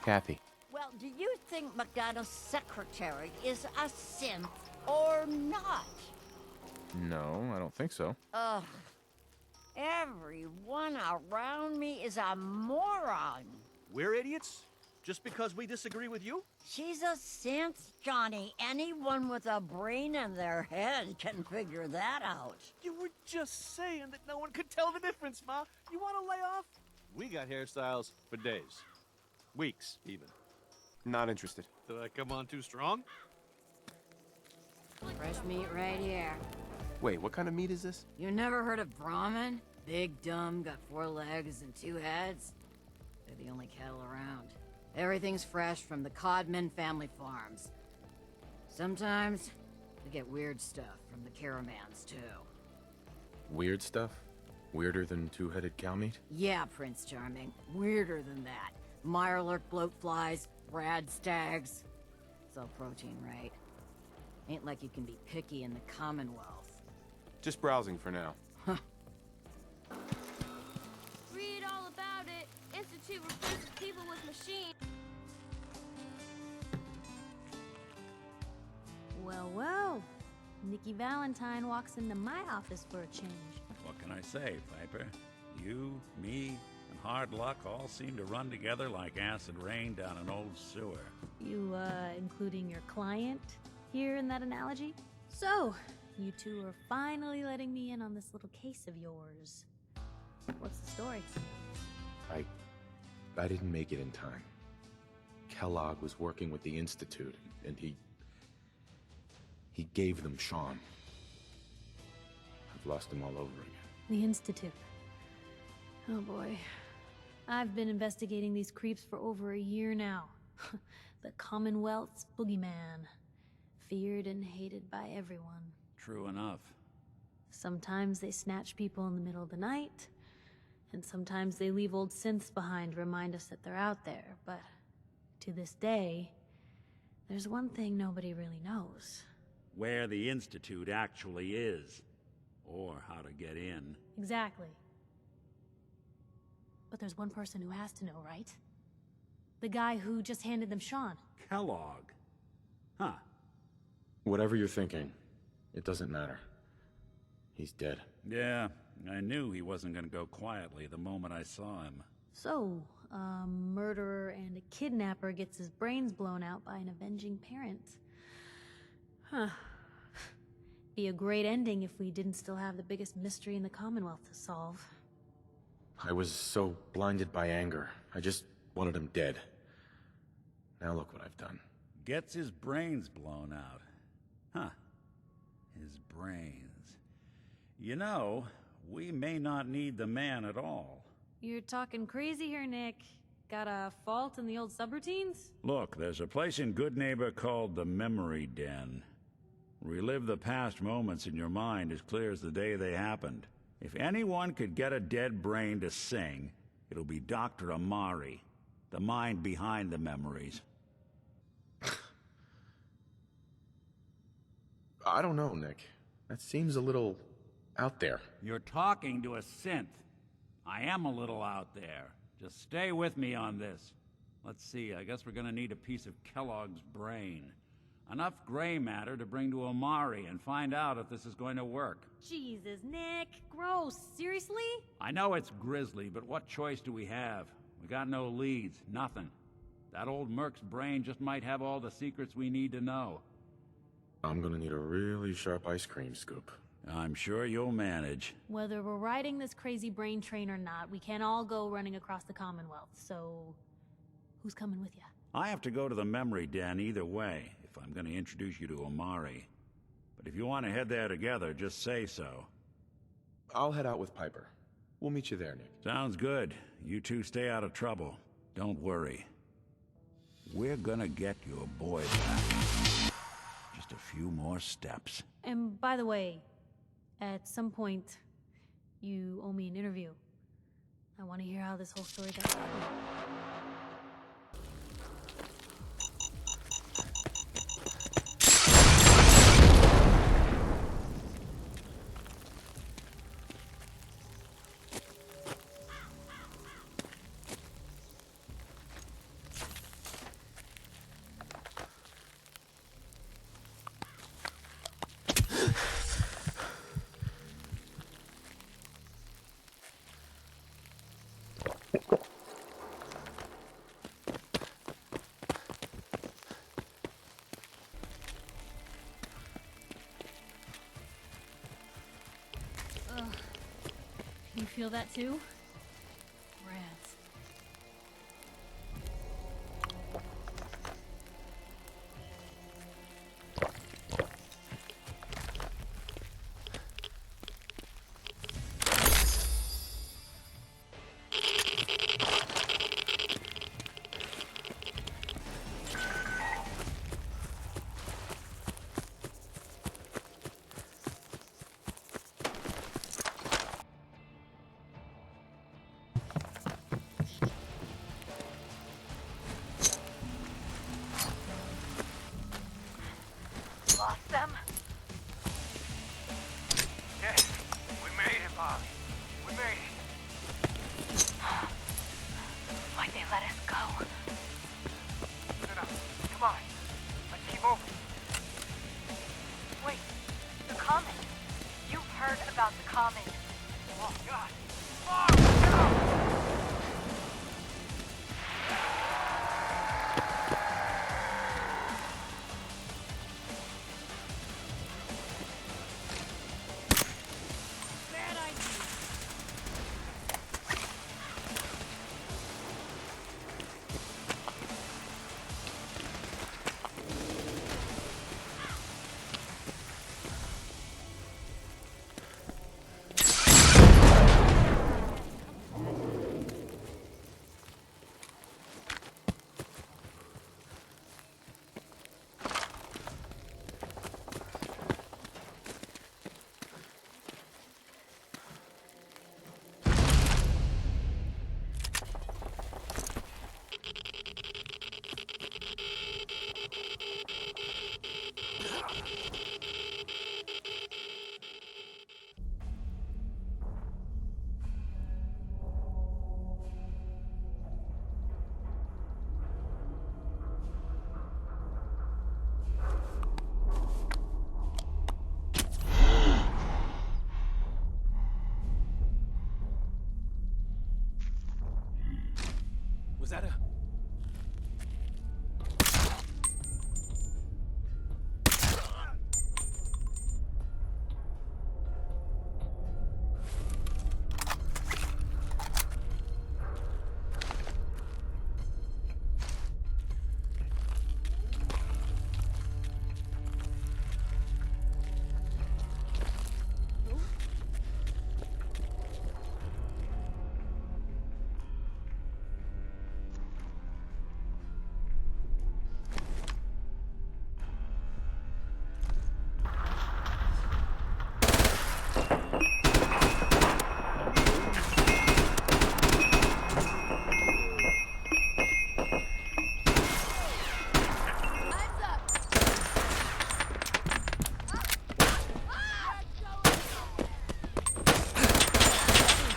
Kathy. Well, do you think McDonald's secretary is a synth or not? No, I don't think so. Ugh. Everyone around me is a moron. We're idiots? Just because we disagree with you? She's a synth, Johnny. Anyone with a brain in their head can figure that out. You were just saying that no one could tell the difference, Ma. You want to lay off? We got hairstyles for days. Weeks, even. Not interested. Did I come on too strong? Fresh meat right here. Wait, what kind of meat is this? You never heard of Brahmin? Big, dumb, got 4 legs and 2 heads. They're the only cattle around. Everything's fresh from the Codman family farms. Sometimes we get weird stuff from the caravans, too. Weird stuff? Weirder than two-headed cow meat? Yeah, Prince Charming. Weirder than that. Mirelurk bloatflies, rad stags. It's all protein, right? Ain't like you can be picky in the Commonwealth. Just browsing for now. Read all about it. Institute replaces people with machines. Well, well. Nikki Valentine walks into my office for a change. What can I say, Piper? You, me, and hard luck all seem to run together like acid rain down an old sewer. You, including your client here in that analogy? So, you two are finally letting me in on this little case of yours. What's the story? I didn't make it in time. Kellogg was working with the Institute, and he gave them Sean. I've lost him all over again. The Institute. Oh boy. I've been investigating these creeps for over a year now. The Commonwealth's boogeyman. Feared and hated by everyone. True enough. Sometimes they snatch people in the middle of the night, and sometimes they leave old synths behind to remind us that they're out there, but to this day, there's one thing nobody really knows. Where the Institute actually is. Or how to get in. Exactly. But there's one person who has to know, right? The guy who just handed them Sean. Kellogg. Huh. Whatever you're thinking, it doesn't matter. He's dead. Yeah, I knew he wasn't gonna go quietly the moment I saw him. So, a murderer and a kidnapper gets his brains blown out by an avenging parent. Huh. Be a great ending if we didn't still have the biggest mystery in the Commonwealth to solve. I was so blinded by anger. I just wanted him dead. Now look what I've done. Gets his brains blown out. Huh. His brains. You know, we may not need the man at all. You're talking crazy here, Nick. Got a fault in the old subroutines? Look, there's a place in Goodneighbor called the Memory Den. Relive the past moments in your mind as clear as the day they happened. If anyone could get a dead brain to sing, it'll be Dr. Amari, the mind behind the memories. I don't know, Nick. That seems a little out there. You're talking to a synth. I am a little out there. Just stay with me on this. Let's see, I guess we're gonna need a piece of Kellogg's brain. Enough gray matter to bring to Amari and find out if this is going to work. Jesus, Nick. Gross. Seriously? I know it's grisly, but what choice do we have? We got no leads, nothing. That old Merc's brain just might have all the secrets we need to know. I'm gonna need a really sharp ice cream scoop. I'm sure you'll manage. Whether we're riding this crazy brain train or not, we can't all go running across the Commonwealth, so... who's coming with you? I have to go to the Memory Den either way, if I'm going to introduce you to Amari. But if you want to head there together, just say so. I'll head out with Piper. We'll meet you there, Nick. Sounds good. You two stay out of trouble. Don't worry. We're gonna get your boy back. Just a few more steps. And by the way, at some point, you owe me an interview. I want to hear how this whole story got started. feel that too? Rats. Lost them? Yeah, we made it, Bobby. We made it. Why'd they let us go? No, come on. Let's keep moving. Wait, the comet. You've heard about the comet. Oh, God. Oh, no! Was that a...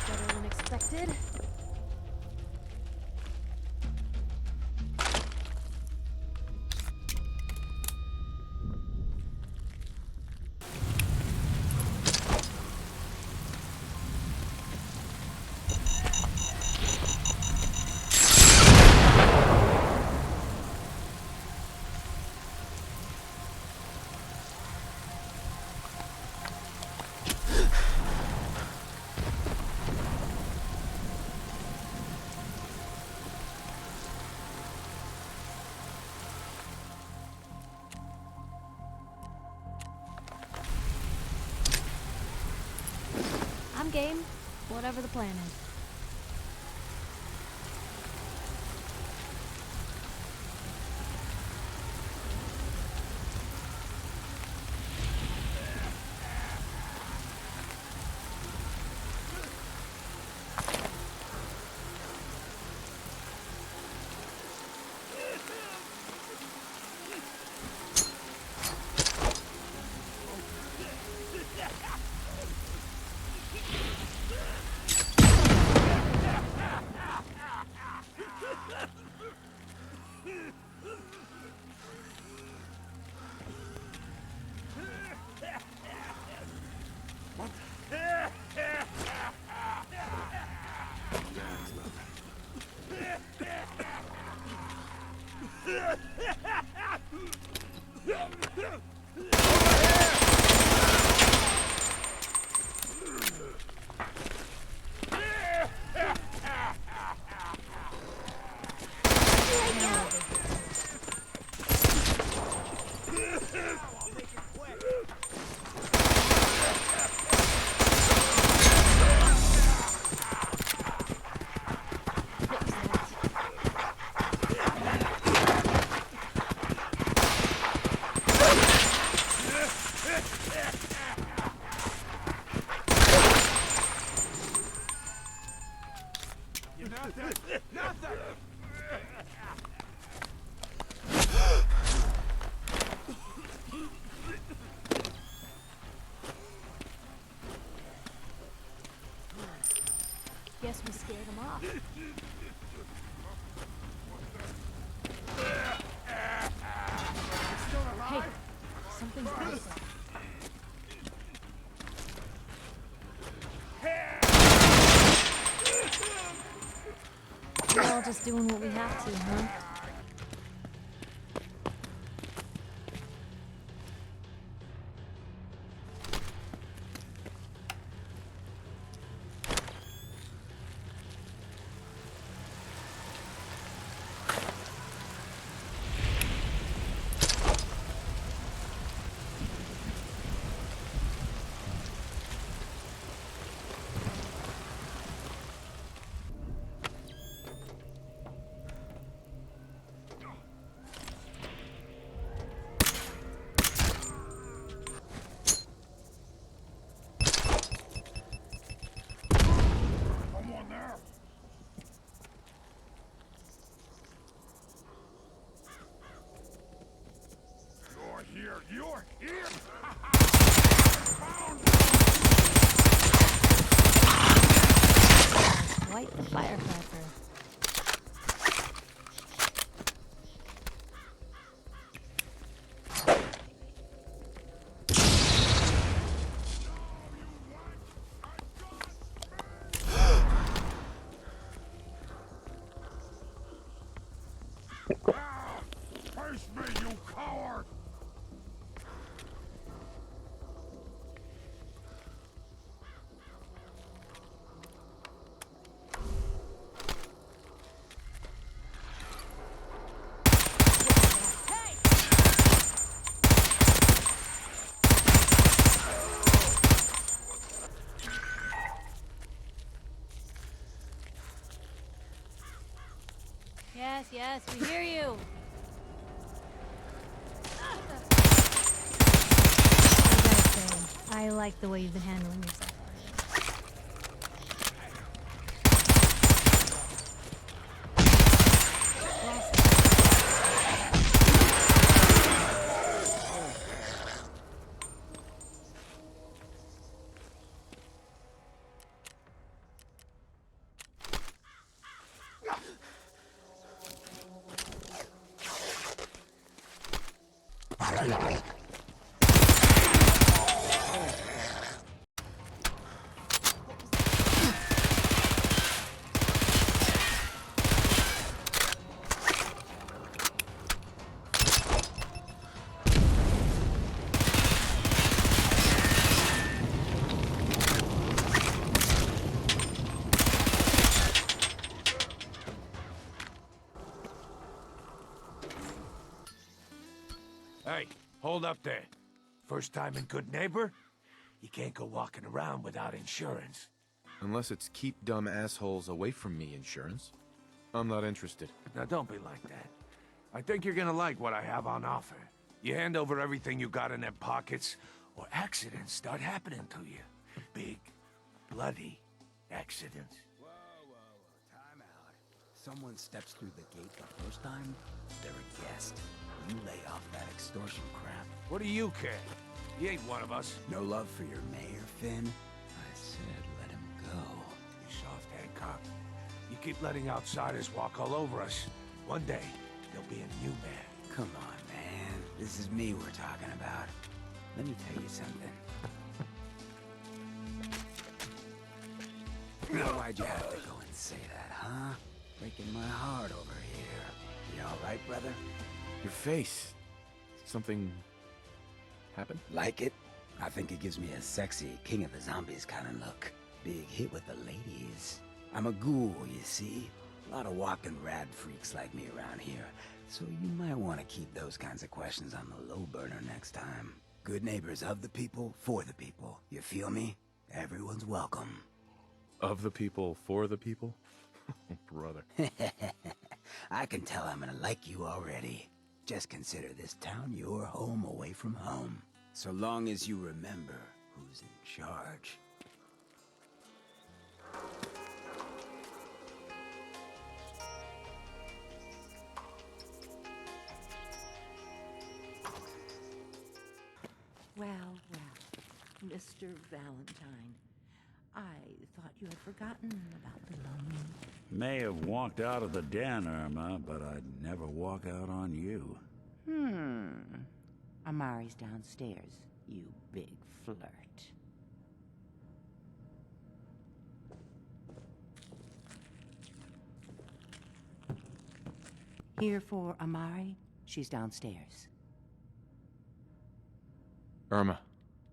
Better than expected. I'm game. Whatever the plan is. Just doing what we have to, huh? You're here! Light the firecracker. Face me, you coward! Yes, yes, we hear you. I like the way you've been handling yourself. Hey, hold up there. First time in Good Neighbor? You can't go walking around without insurance. Unless it's keep dumb assholes away from me insurance. I'm not interested. Now don't be like that. I think you're gonna like what I have on offer. You hand over everything you got in them pockets, or accidents start happening to you. Big, bloody accidents. Whoa, time out. Someone steps through the gate the first time, they're a guest. You lay off that extortion crap. What do you care? He ain't one of us. No love for your mayor, Finn? I said let him go. You soft Hancock. You keep letting outsiders walk all over us. One day, there'll be a new man. Come on, man. This is me we're talking about. Let me tell you something. Why'd you have to go and say that, huh? Breaking my heart over here. You all right, brother? Your face. Something happened? Like it? I think it gives me a sexy King of the Zombies kind of look. Big hit with the ladies. I'm a ghoul, you see? A lot of walking rad freaks like me around here. So you might want to keep those kinds of questions on the low burner next time. Good neighbors of the people, for the people. You feel me? Everyone's welcome. Of the people, for the people? Brother. I can tell I'm gonna like you already. Just consider this town your home away from home. So long as you remember who's in charge. Well, Mr. Valentine, I thought you had forgotten about the lonely. May have walked out of the den, Irma, but I'd never walk out on you. Amari's downstairs, you big flirt. Here for Amari? She's downstairs. Irma.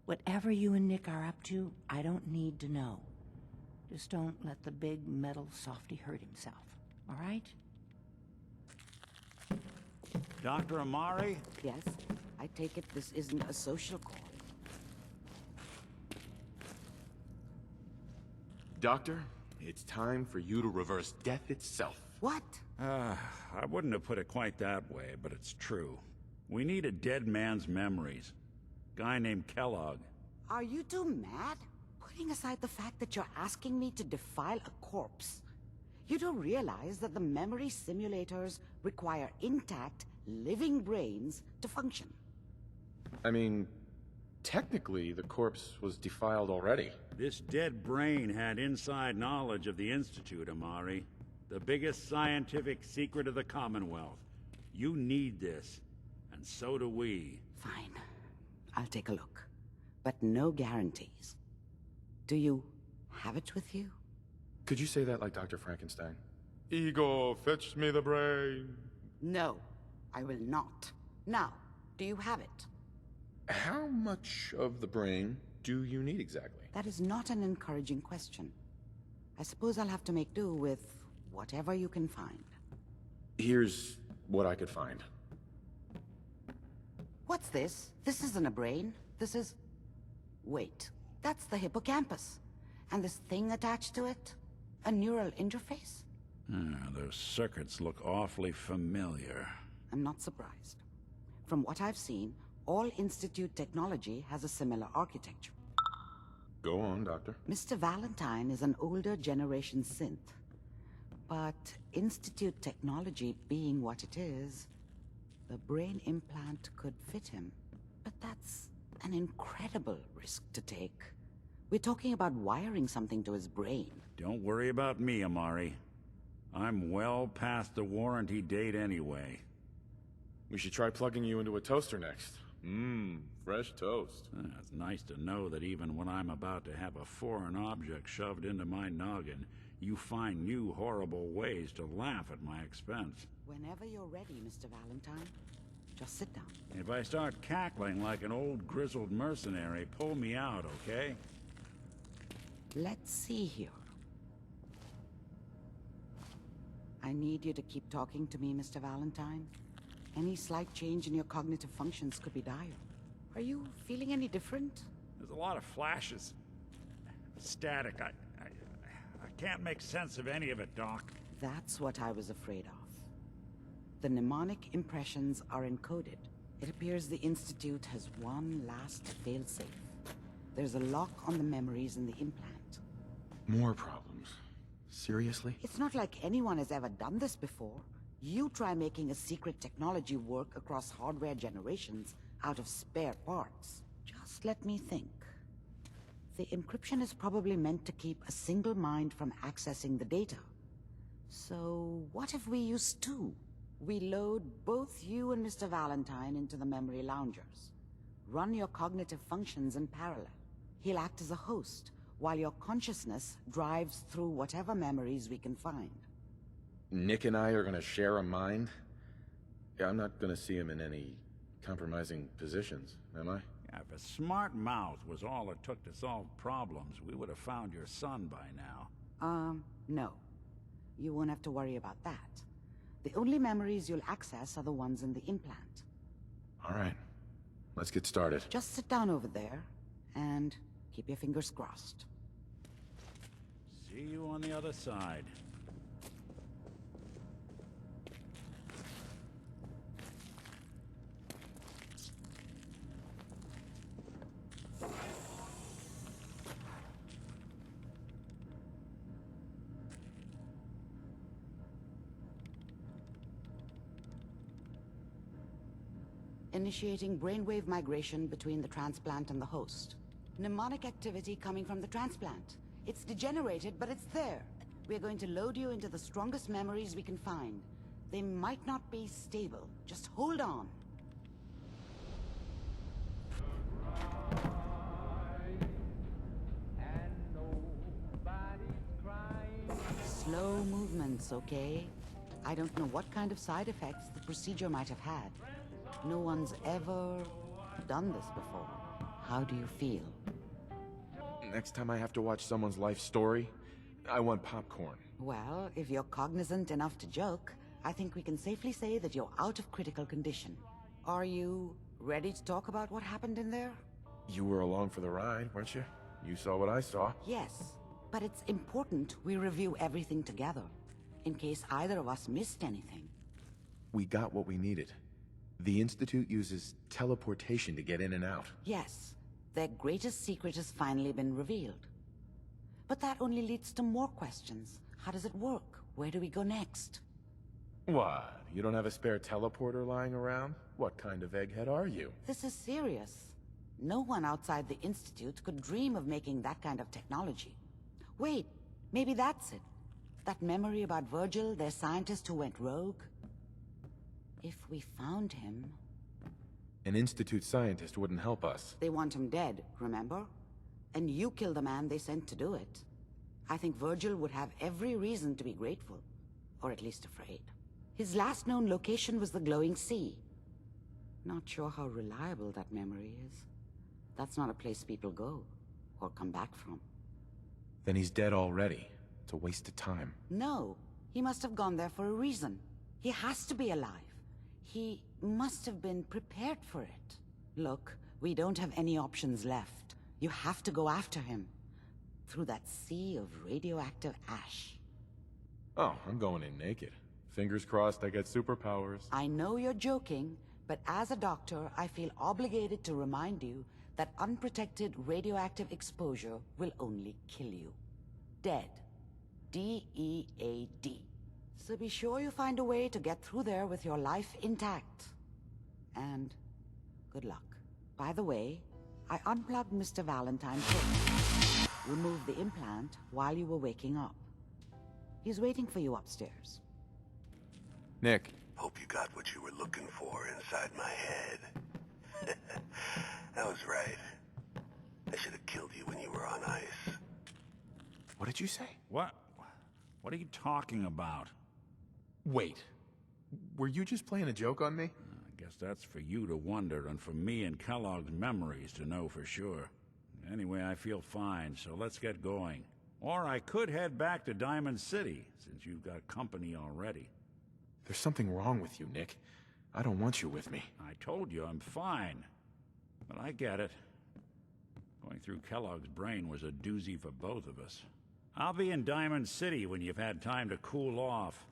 Whatever you and Nick are up to, I don't need to know. Just don't let the big metal softy hurt himself, all right? Dr. Amari? Yes? I take it this isn't a social call. Doctor, it's time for you to reverse death itself. What? I wouldn't have put it quite that way, but it's true. We need a dead man's memories. Guy named Kellogg. Are you two mad? Putting aside the fact that you're asking me to defile a corpse, you don't realize that the memory simulators require intact, living brains to function. I mean, technically, the corpse was defiled already. This dead brain had inside knowledge of the Institute, Amari. The biggest scientific secret of the Commonwealth. You need this, and so do we. Fine. I'll take a look. But no guarantees. Do you have it with you? Could you say that like Dr. Frankenstein? Igor, fetch me the brain. No, I will not. Now, do you have it? How much of the brain do you need exactly? That is not an encouraging question. I suppose I'll have to make do with whatever you can find. Here's what I could find. What's this? This isn't a brain. This is... Wait, that's the hippocampus. And this thing attached to it? A neural interface? Those circuits look awfully familiar. I'm not surprised. From what I've seen, all Institute technology has a similar architecture. Go on, Doctor. Mr. Valentine is an older generation synth. But Institute technology being what it is, the brain implant could fit him. But that's an incredible risk to take. We're talking about wiring something to his brain. Don't worry about me, Amari. I'm well past the warranty date anyway. We should try plugging you into a toaster next. Fresh toast. It's nice to know that even when I'm about to have a foreign object shoved into my noggin, you find new horrible ways to laugh at my expense. Whenever you're ready, Mr. Valentine, just sit down. If I start cackling like an old grizzled mercenary, pull me out, okay? Let's see here. I need you to keep talking to me, Mr. Valentine. Any slight change in your cognitive functions could be dire. Are you feeling any different? There's a lot of flashes. Static. I can't make sense of any of it, Doc. That's what I was afraid of. The mnemonic impressions are encoded. It appears the Institute has one last failsafe. There's a lock on the memories in the implant. More problems. Seriously? It's not like anyone has ever done this before. You try making a secret technology work across hardware generations out of spare parts. Just let me think. The encryption is probably meant to keep a single mind from accessing the data. So what if we use two? We load both you and Mr. Valentine into the memory loungers. Run your cognitive functions in parallel. He'll act as a host, while your consciousness drives through whatever memories we can find. Nick and I are gonna share a mind? Yeah, I'm not gonna see him in any compromising positions, am I? If a smart mouth was all it took to solve problems, we would have found your son by now. No. You won't have to worry about that. The only memories you'll access are the ones in the implant. All right. Let's get started. Just sit down over there, and keep your fingers crossed. See you on the other side. Initiating brainwave migration between the transplant and the host. Mnemonic activity coming from the transplant. It's degenerated, but it's there. We're going to load you into the strongest memories we can find. They might not be stable. Just hold on. Slow movements, okay? I don't know what kind of side effects the procedure might have had. No one's ever done this before. How do you feel? Next time I have to watch someone's life story, I want popcorn. Well, if you're cognizant enough to joke, I think we can safely say that you're out of critical condition. Are you ready to talk about what happened in there? You were along for the ride, weren't you? You saw what I saw. Yes, but it's important we review everything together, in case either of us missed anything. We got what we needed. The Institute uses teleportation to get in and out. Yes, their greatest secret has finally been revealed. But that only leads to more questions. How does it work? Where do we go next? What? You don't have a spare teleporter lying around? What kind of egghead are you? This is serious. No one outside the Institute could dream of making that kind of technology. Wait, maybe that's it. That memory about Virgil, their scientist who went rogue? If we found him... An Institute scientist wouldn't help us. They want him dead, remember? And you killed the man they sent to do it. I think Virgil would have every reason to be grateful. Or at least afraid. His last known location was the glowing sea. Not sure how reliable that memory is. That's not a place people go, or come back from. Then he's dead already. It's a waste of time. No, he must have gone there for a reason. He has to be alive. He must have been prepared for it. Look, we don't have any options left. You have to go after him. Through that sea of radioactive ash. Oh, I'm going in naked. Fingers crossed I get superpowers. I know you're joking, but as a doctor, I feel obligated to remind you that unprotected radioactive exposure will only kill you. Dead. D-E-A-D. So be sure you find a way to get through there with your life intact. And good luck. By the way, I unplugged Mr. Valentine's hook. Removed the implant while you were waking up. He's waiting for you upstairs. Nick. Hope you got what you were looking for inside my head. I was right. I should have killed you when you were on ice. What did you say? What? What are you talking about? Wait. Were you just playing a joke on me? I guess that's for you to wonder, and for me and Kellogg's memories to know for sure. Anyway, I feel fine, so let's get going. Or I could head back to Diamond City, since you've got company already. There's something wrong with you, Nick. I don't want you with me. I told you I'm fine. But I get it. Going through Kellogg's brain was a doozy for both of us. I'll be in Diamond City when you've had time to cool off.